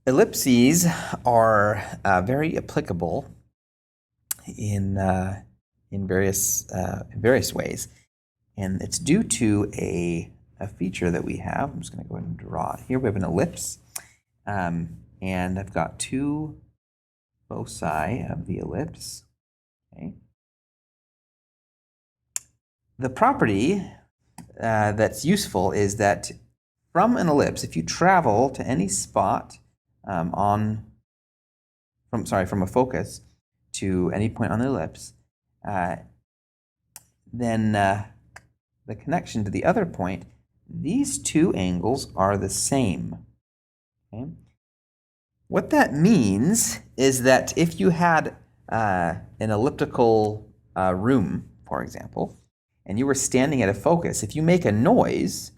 Ellipses are very applicable in various ways, and it's due to a feature that we have. I'm just going to go ahead and draw it here. We have an ellipse, and I've got two foci of the ellipse. Okay. The property that's useful is that from an ellipse, if you travel to any spot from a focus to any point on the ellipse, then the connection to the other point, these two angles are the same. Okay? What that means is that if you had an elliptical room, for example, and you were standing at a focus, if you make a noise,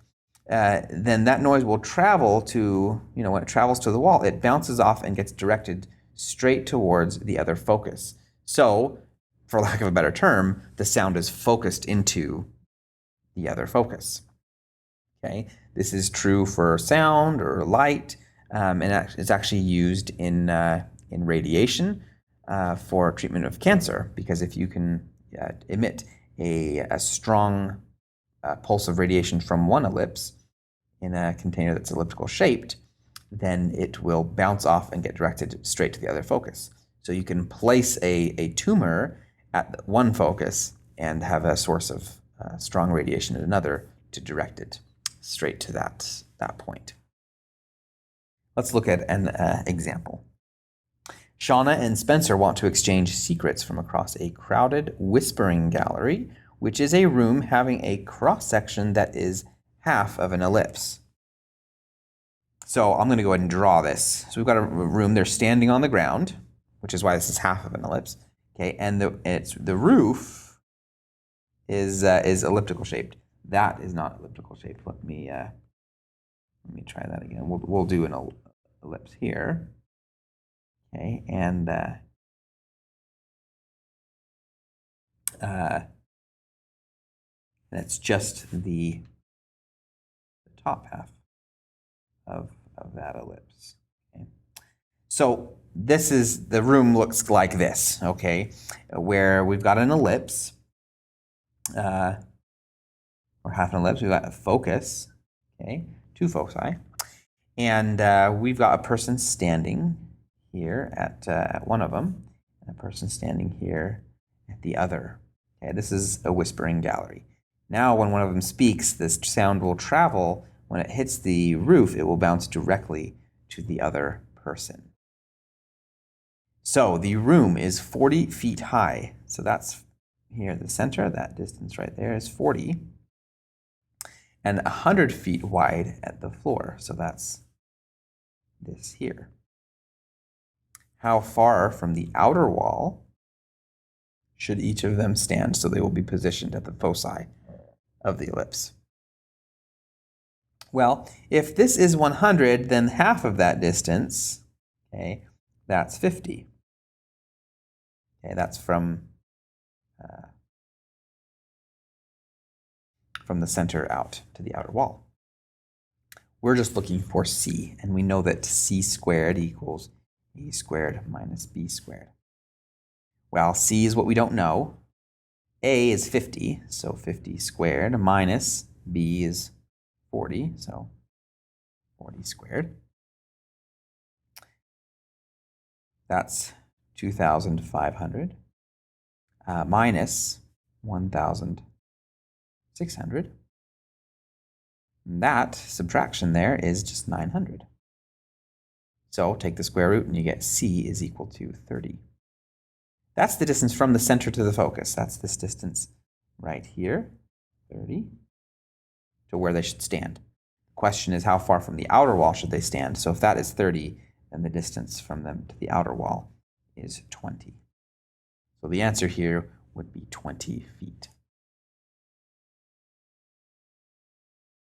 then that noise will travel to, when it travels to the wall, it bounces off and gets directed straight towards the other focus. So, for lack of a better term, the sound is focused into the other focus. Okay, this is true for sound or light, and it's actually used in radiation for treatment of cancer, because if you can emit a strong pulse of radiation from one ellipse in a container that's elliptical shaped, then it will bounce off and get directed straight to the other focus. So you can place a tumor at one focus and have a source of strong radiation at another to direct it straight to that point. Let's look at an example. Shauna and Spencer want to exchange secrets from across a crowded whispering gallery, which is a room having a cross-section that is half of an ellipse. So I'm going to go ahead and draw this. So we've got a room, they're standing on the ground, which is why this is half of an ellipse. Okay, and the roof is elliptical shaped. That is not elliptical shaped. Let me try that again. We'll do an ellipse here. Okay, and it's just the top half of that ellipse. Okay. So the room looks like this, okay, where we've got an ellipse, or half an ellipse, we've got a focus, okay, two foci, and we've got a person standing here at one of them, and a person standing here at the other. Okay, this is a whispering gallery. Now when one of them speaks, this sound will travel. When it hits the roof, it will bounce directly to the other person. So the room is 40 feet high. So that's here, the center, that distance right there is 40. And 100 feet wide at the floor. So that's this here. How far from the outer wall should each of them stand? So they will be positioned at the foci of the ellipse. Well, if this is 100, then half of that distance, okay, that's 50. Okay, that's from the center out to the outer wall. We're just looking for c, and we know that c squared equals a squared minus b squared. Well, c is what we don't know. A is 50, so 50 squared, minus b is 40, so 40 squared. That's 2,500 minus 1,600. That subtraction there is just 900. So take the square root and you get c is equal to 30. That's the distance from the center to the focus. That's this distance right here, 30, to where they should stand. The question is, how far from the outer wall should they stand? So if that is 30, then the distance from them to the outer wall is 20. So the answer here would be 20 feet.